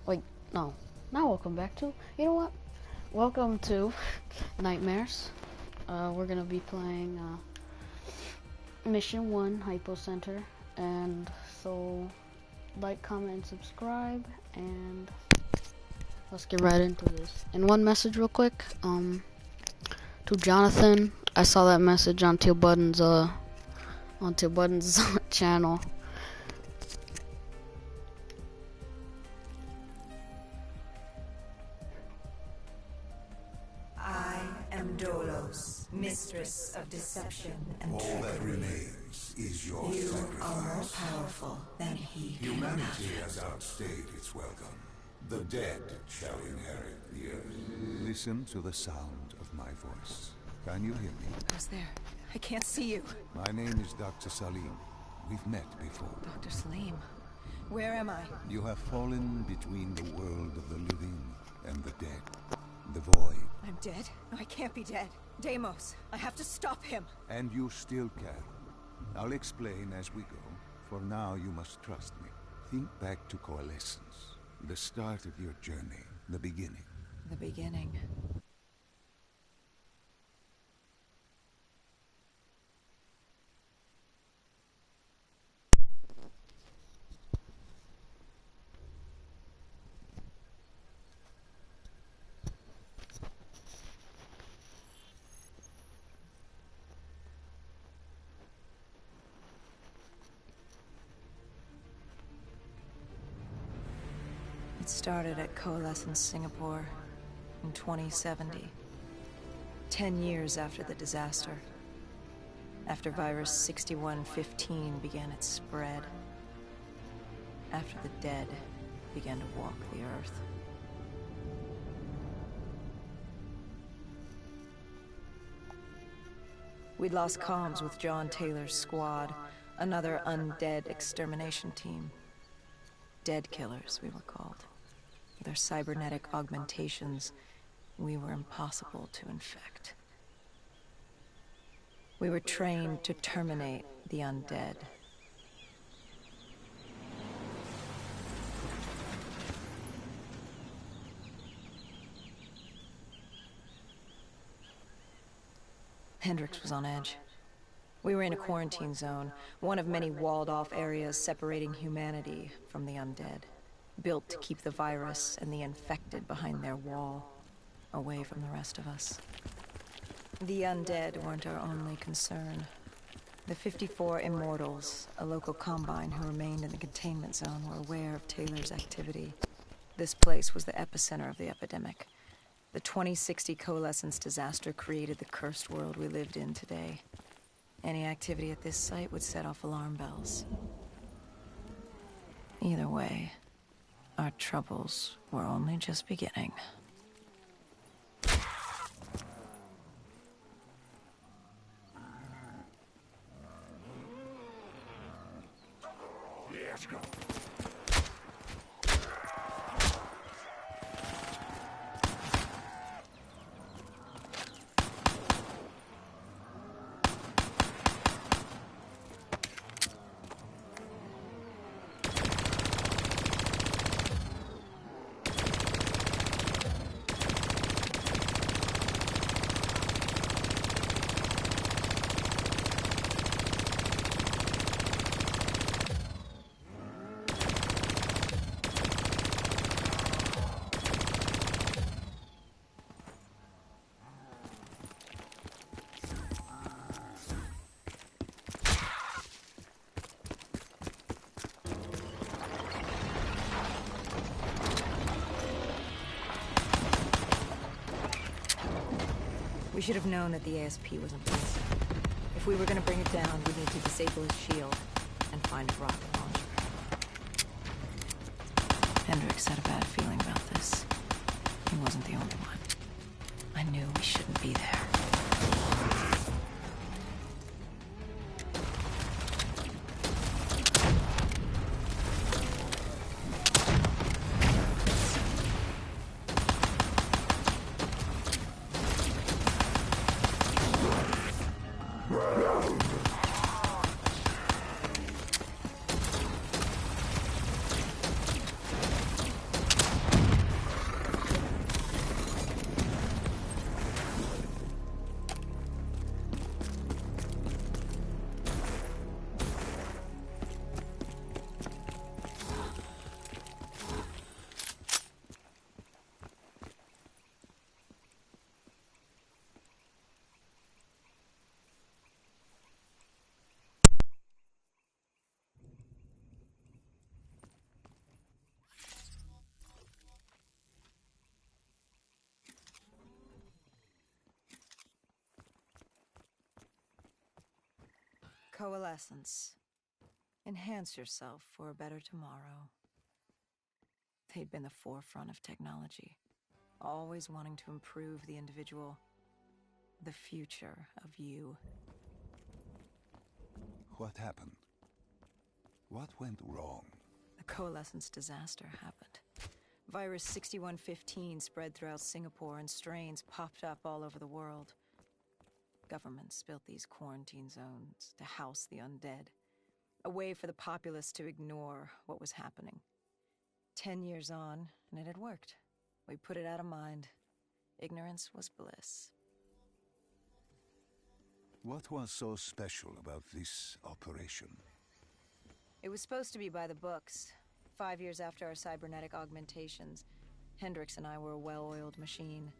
Wait, no. Not welcome back to. You know what? Welcome to Nightmares. We're gonna be playing Mission 1 Hypo Center, and so like, comment, and subscribe, and let's get right into this. And one message real quick, to Jonathan. I saw that message on Teal Button's channel. I am Dolos, mistress of deception and all trickery. That remains is your You sacrifice. are more powerful than he can Humanity imagine. has outstayed its welcome. The dead shall inherit the earth. Listen to the sound of my voice. Can you hear me? Who's there? I can't see you. My name is Dr. Salim. We've met before. Dr. Salim. Where am I? You have fallen between the world of the living and the dead. The void. I'm dead? No, I can't be dead. Deimos, I have to stop him. And you still can. I'll explain as we go. For now, you must trust me. Think back to Coalescence. The start of your journey. The beginning. The beginning. It started at Coalescence Singapore in 2070. 10 years after the disaster. After Virus 6115 began its spread. After the dead began to walk the earth. We'd lost comms with John Taylor's squad, another undead extermination team. Dead killers, we were called. With our cybernetic augmentations, we were impossible to infect. We were trained to terminate the undead. Hendricks was on edge. We were in a quarantine zone, one of many walled-off areas separating humanity from the undead, built to keep the virus and the infected behind their wall, away from the rest of us. The undead weren't our only concern. The 54 Immortals, a local combine who remained in the containment zone, were aware of Taylor's activity. This place was the epicenter of the epidemic. The 2060 Coalescence disaster created the cursed world we lived in today. Any activity at this site would set off alarm bells. Either way, our troubles were only just beginning. Let's go. We should have known that the ASP was in place. If we were gonna bring it down, we'd need to disable his shield and find a rocket launcher. Hendricks had a bad feeling about this. He wasn't the only one. I knew we shouldn't be there. Coalescence. Enhance yourself for a better tomorrow. They'd been the forefront of technology, always wanting to improve the individual, the future of you. What happened? What went wrong? The Coalescence disaster happened. Virus 6115 spread throughout Singapore and strains popped up all over the world. Governments built these quarantine zones to house the undead, a way for the populace to ignore what was happening. 10 years on, and it had worked. We put it out of mind. Ignorance was bliss. What was so special about this operation? It was supposed to be by the books. 5 years after our cybernetic augmentations, Hendricks and I were a well-oiled machine.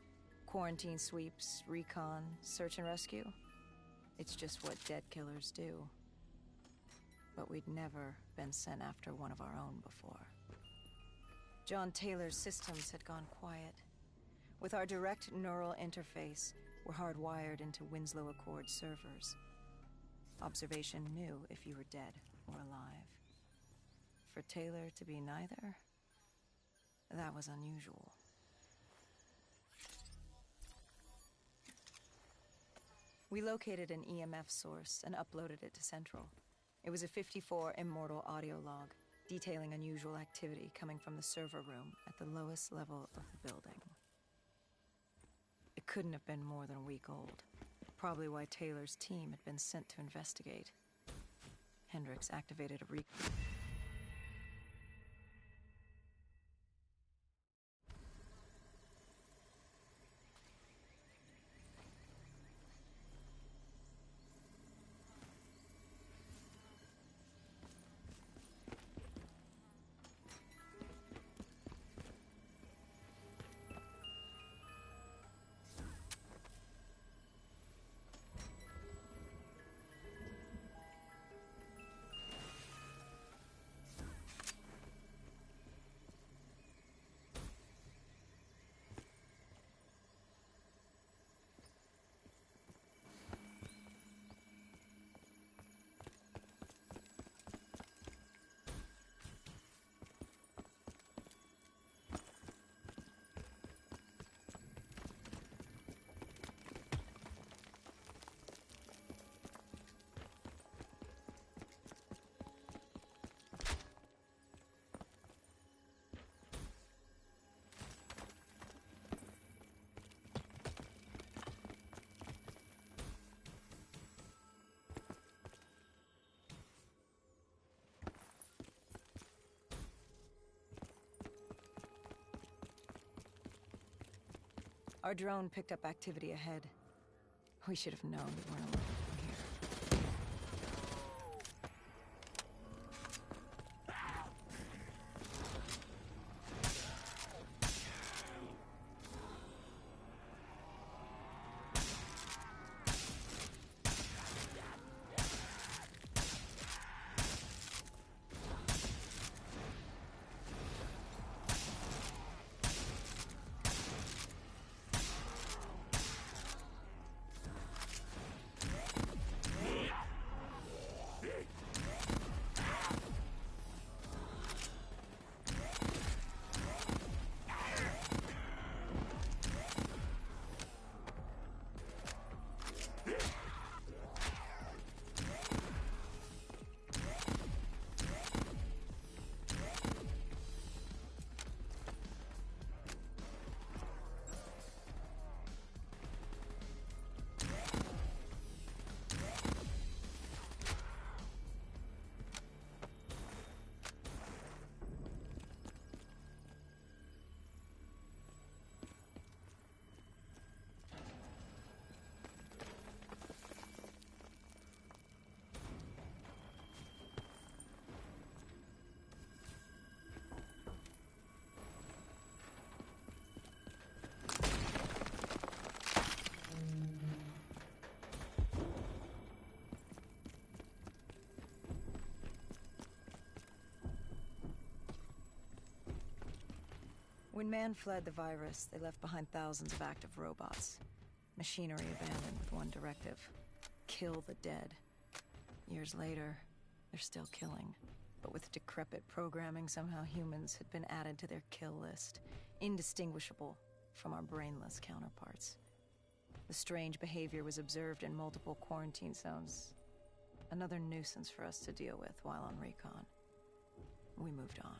Quarantine sweeps, recon, search and rescue. It's just what dead killers do. But we'd never been sent after one of our own before. John Taylor's systems had gone quiet. With our direct neural interface, we're hardwired into Winslow Accord servers. Observation knew if you were dead or alive. For Taylor to be neither, that was unusual. We located an EMF source and uploaded it to Central. It was a 54 immortal audio log, detailing unusual activity coming from the server room at the lowest level of the building. It couldn't have been more than a week old. Probably why Taylor's team had been sent to investigate. Hendricks activated a Our drone picked up activity ahead. We should have known we weren't alone from here. When man fled the virus, they left behind thousands of active robots. Machinery abandoned with one directive: kill the dead. Years later, they're still killing. But with decrepit programming, somehow humans had been added to their kill list, indistinguishable from our brainless counterparts. The strange behavior was observed in multiple quarantine zones. Another nuisance for us to deal with while on recon. We moved on.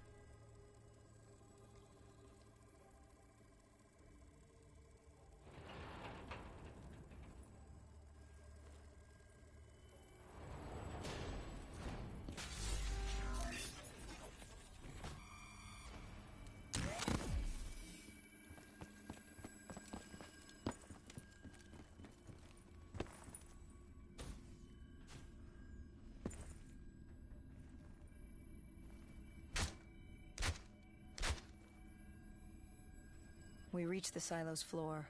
We reached the silo's floor,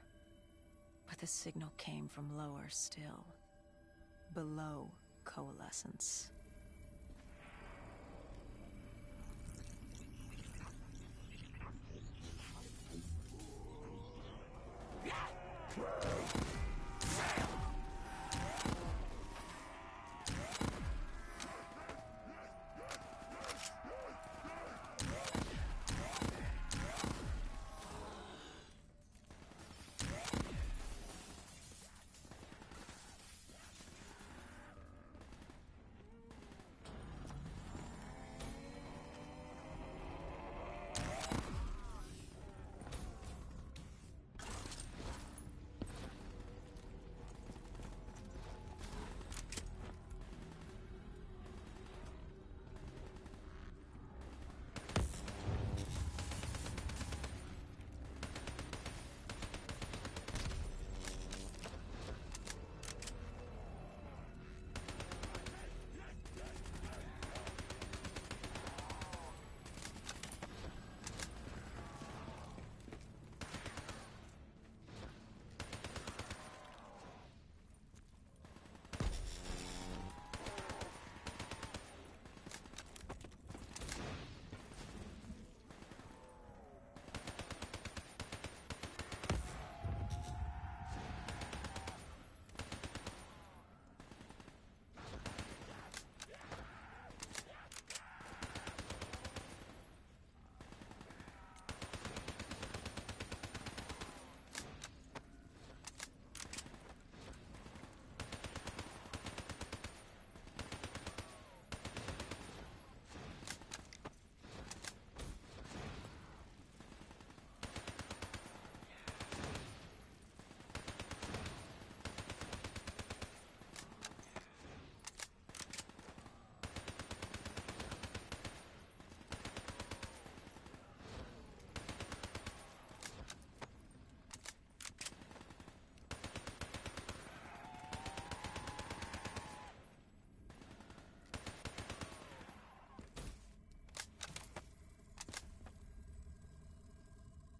but the signal came from lower still. Below Coalescence.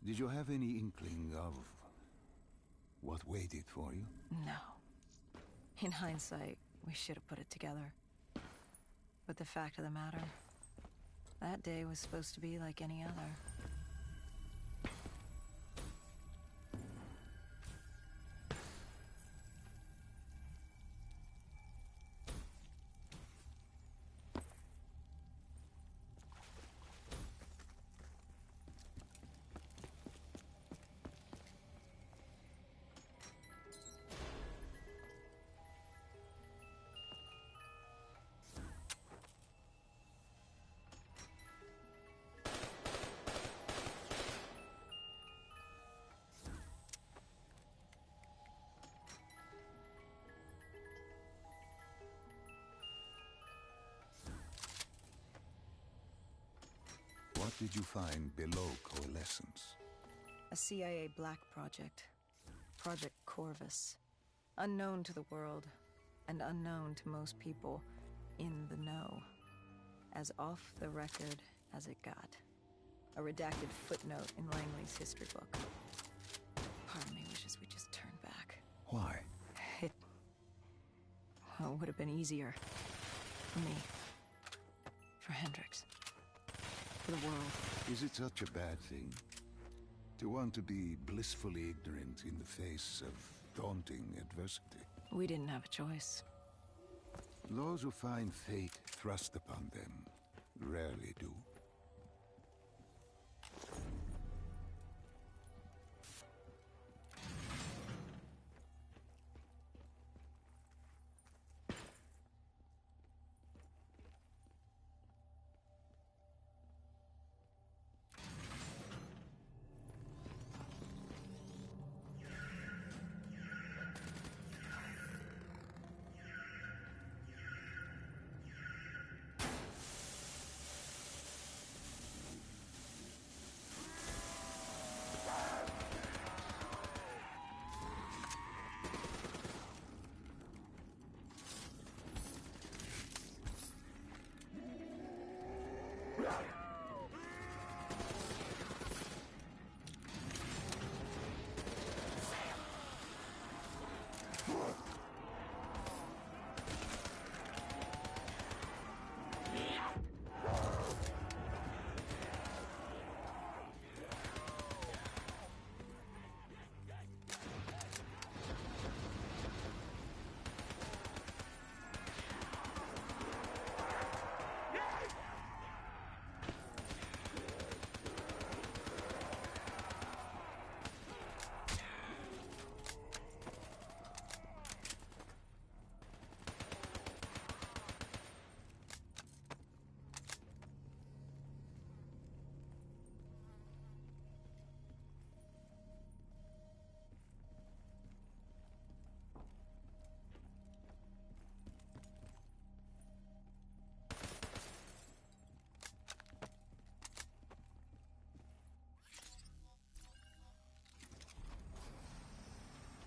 Did you have any inkling of what waited for you? No. In hindsight, we should have put it together. But the fact of the matter, that day was supposed to be like any other. What did you find below Coalescence? A CIA black project. Project Corvus. Unknown to the world, and unknown to most people in the know. As off the record as it got. A redacted footnote in Langley's history book. Part of me wishes we just turned back. Why? It... well, it would have been easier. For me. For Hendricks. For the world. Is it such a bad thing? To want to be blissfully ignorant in the face of daunting adversity? We didn't have a choice. Those who find fate thrust upon them rarely do.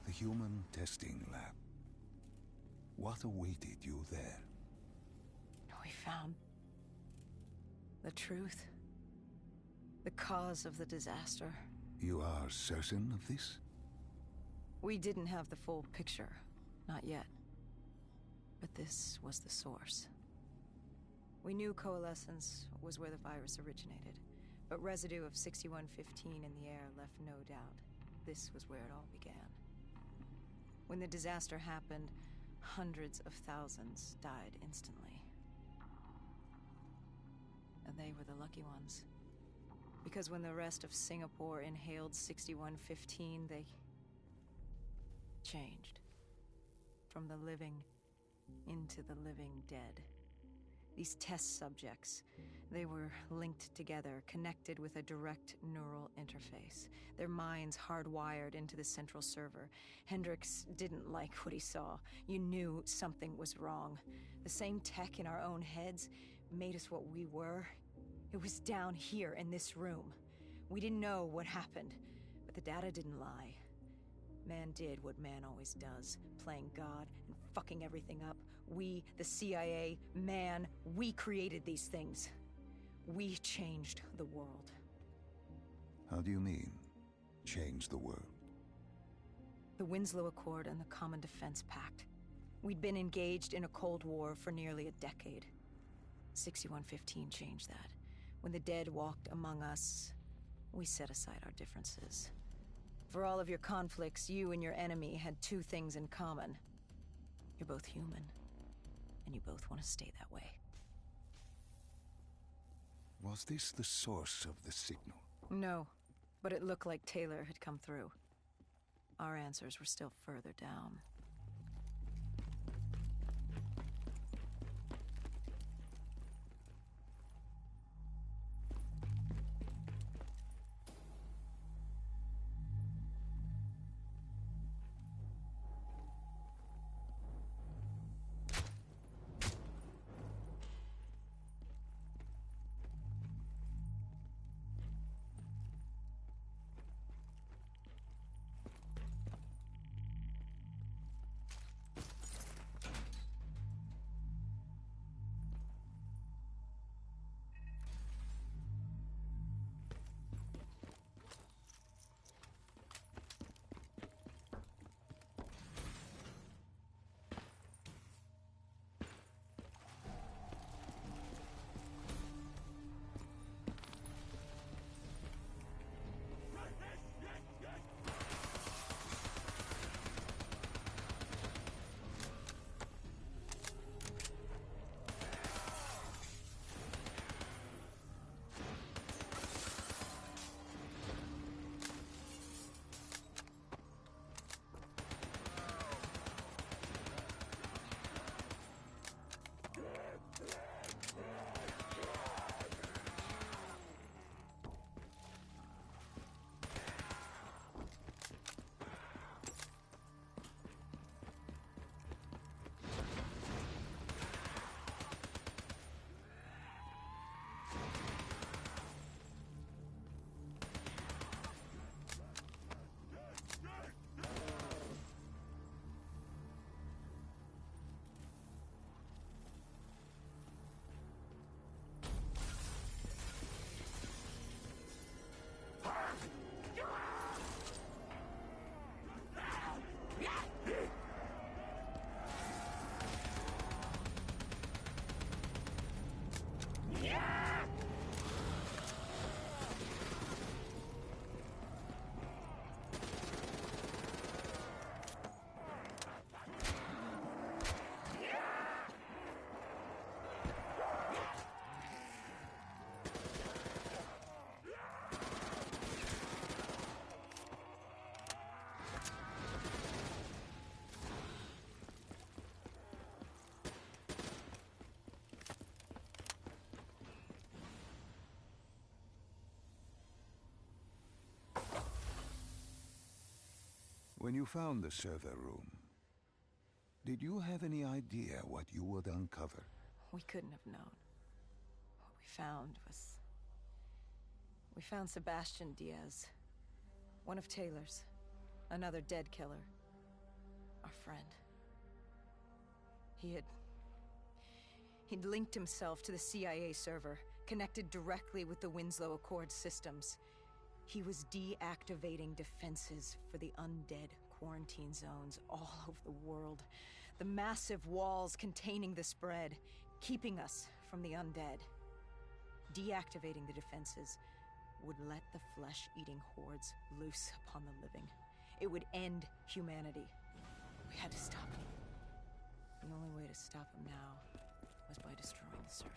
The human testing lab. What awaited you there? We found the truth. The cause of the disaster. You are certain of this? We didn't have the full picture. Not yet. But this was the source. We knew Coalescence was where the virus originated, but residue of 6115 in the air left no doubt. This was where it all began. When the disaster happened, hundreds of thousands died instantly. And they were the lucky ones. Because when the rest of Singapore inhaled 6115, they changed. From the living into the living dead. These test subjects, they were linked together, connected with a direct neural interface. Their minds hardwired into the central server. Hendricks didn't like what he saw. You knew something was wrong. The same tech in our own heads made us what we were. It was down here in this room. We didn't know what happened, but the data didn't lie. Man did what man always does, playing God and fucking everything up. We, the CIA, man, we created these things. We changed the world. How do you mean, change the world? The Winslow Accord and the Common Defense Pact. We'd been engaged in a Cold War for nearly a decade. 6115 changed that. When the dead walked among us, we set aside our differences. For all of your conflicts, you and your enemy had two things in common. You're both human, and you both want to stay that way. Was this the source of the signal? No, but it looked like Taylor had come through. Our answers were still further down. When you found the server room, did you have any idea what you would uncover? We couldn't have known. What we found was... We found Sebastian Diaz. One of Taylor's. Another dead killer. Our friend. He'd linked himself to the CIA server, connected directly with the Winslow Accord systems. He was deactivating defenses for the undead quarantine zones all over the world. The massive walls containing the spread, keeping us from the undead. Deactivating the defenses would let the flesh-eating hordes loose upon the living. It would end humanity. We had to stop him. The only way to stop him now was by destroying the server.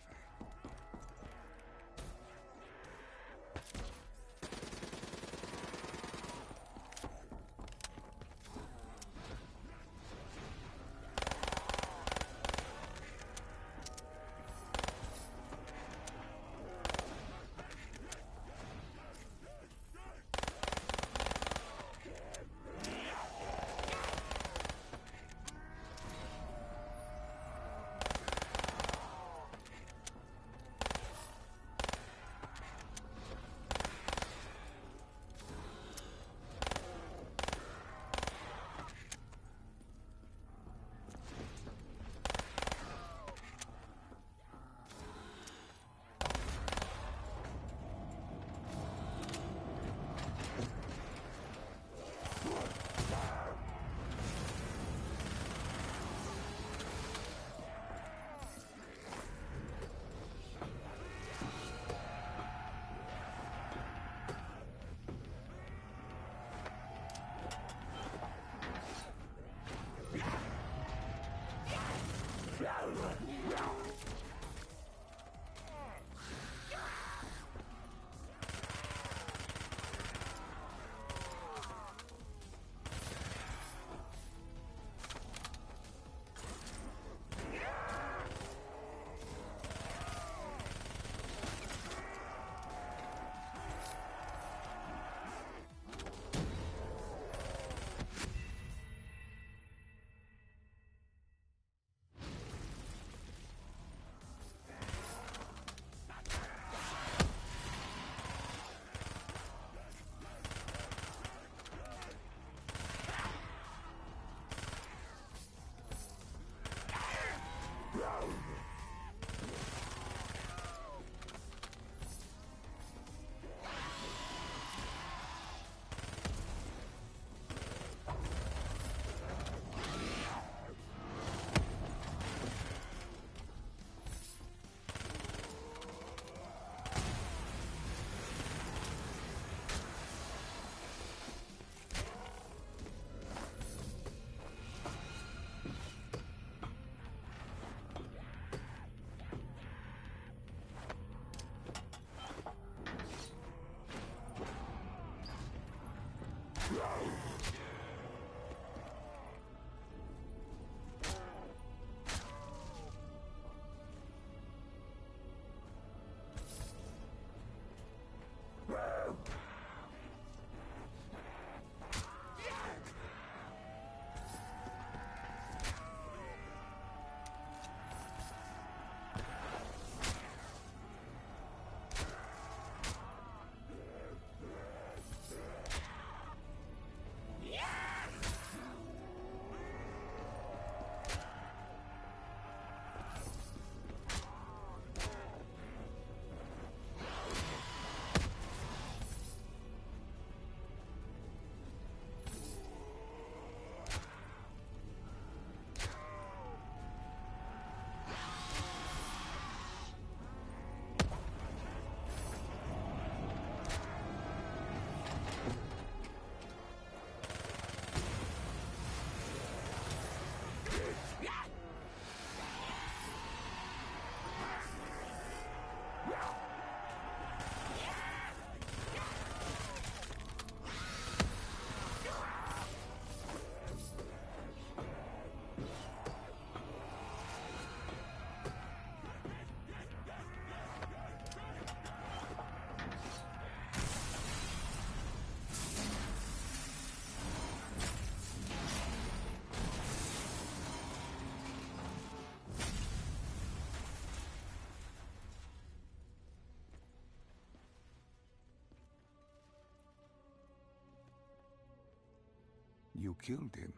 You killed him.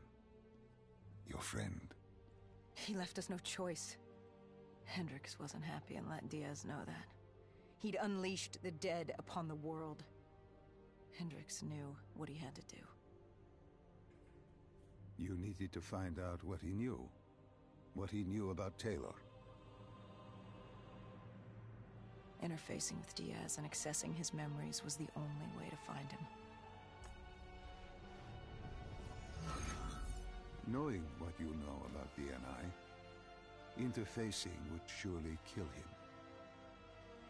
Your friend. He left us no choice. Hendricks wasn't happy and let Diaz know that. He'd unleashed the dead upon the world. Hendricks knew what he had to do. You needed to find out what he knew. What he knew about Taylor. Interfacing with Diaz and accessing his memories was the only way to find him. Knowing what you know about DNI, interfacing would surely kill him.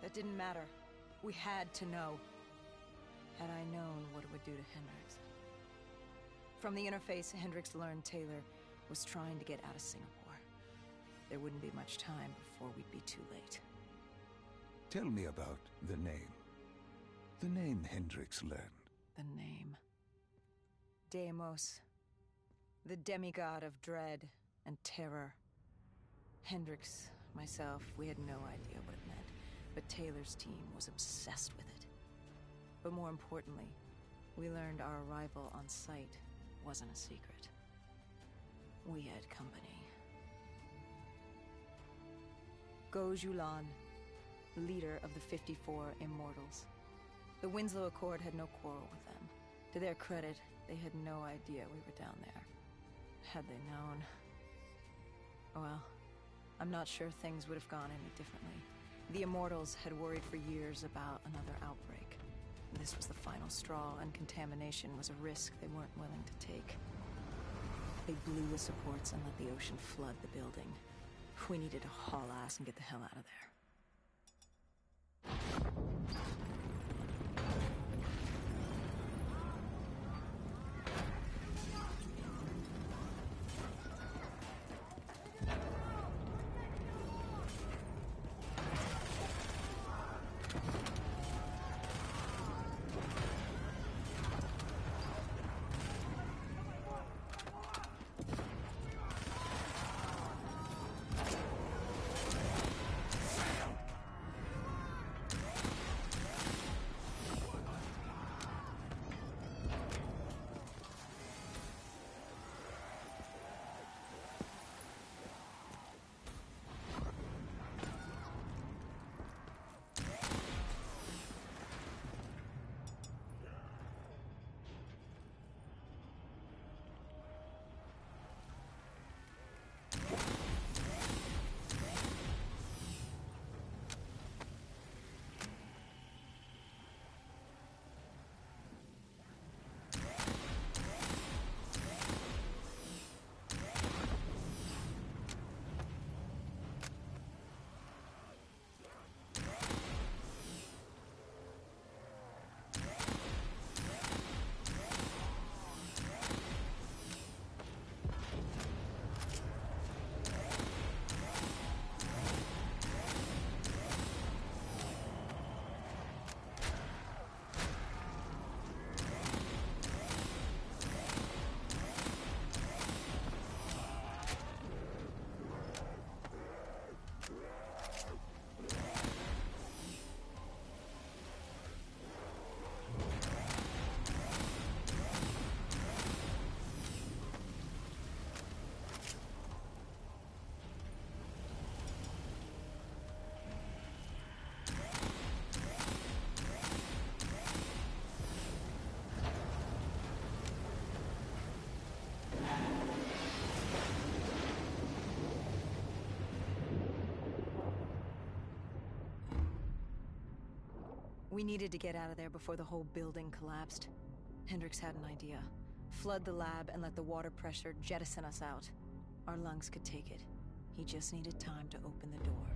That didn't matter. We had to know. Had I known what it would do to Hendricks. From the interface, Hendricks learned Taylor was trying to get out of Singapore. There wouldn't be much time before we'd be too late. Tell me about the name. The name Hendricks learned. The name. Deimos. The demigod of dread and terror. Hendricks, myself, we had no idea what it meant, but Taylor's team was obsessed with it. But more importantly, we learned our arrival on site wasn't a secret. We had company. Gojulan, leader of the 54 Immortals. The Winslow Accord had no quarrel with them. To their credit, they had no idea we were down there. Had they known... well, I'm not sure things would have gone any differently. The Immortals had worried for years about another outbreak. This was the final straw, and contamination was a risk they weren't willing to take. They blew the supports and let the ocean flood the building. We needed to haul ass and get the hell out of there. We needed to get out of there before the whole building collapsed. Hendricks had an idea. Flood the lab and let the water pressure jettison us out. Our lungs could take it. He just needed time to open the door.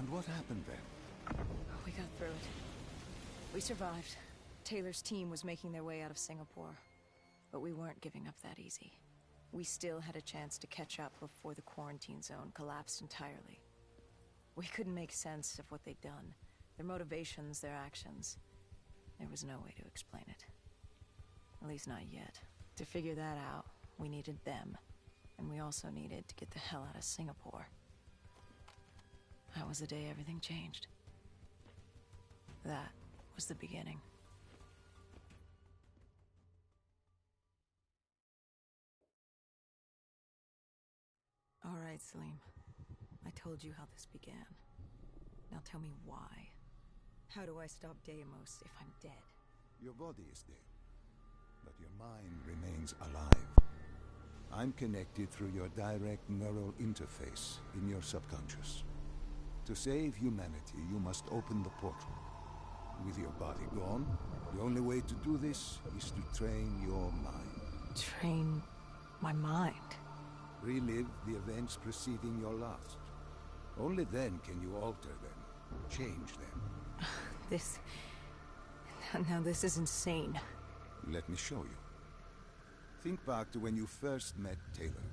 And what happened then? We got through it. We survived. Taylor's team was making their way out of Singapore. But we weren't giving up that easy. We still had a chance to catch up before the quarantine zone collapsed entirely. We couldn't make sense of what they'd done. Their motivations, their actions. There was no way to explain it. At least not yet. To figure that out, we needed them. And we also needed to get the hell out of Singapore. That was the day everything changed. That was the beginning. All right, Salim. I told you how this began. Now tell me why. How do I stop Deimos if I'm dead? Your body is dead, but your mind remains alive. I'm connected through your direct neural interface in your subconscious. To save humanity, you must open the portal. With your body gone, the only way to do this is to train your mind. Train my mind? Relive the events preceding your last. Only then can you alter them, change them. This... Now this is insane. Let me show you. Think back to when you first met Taylor.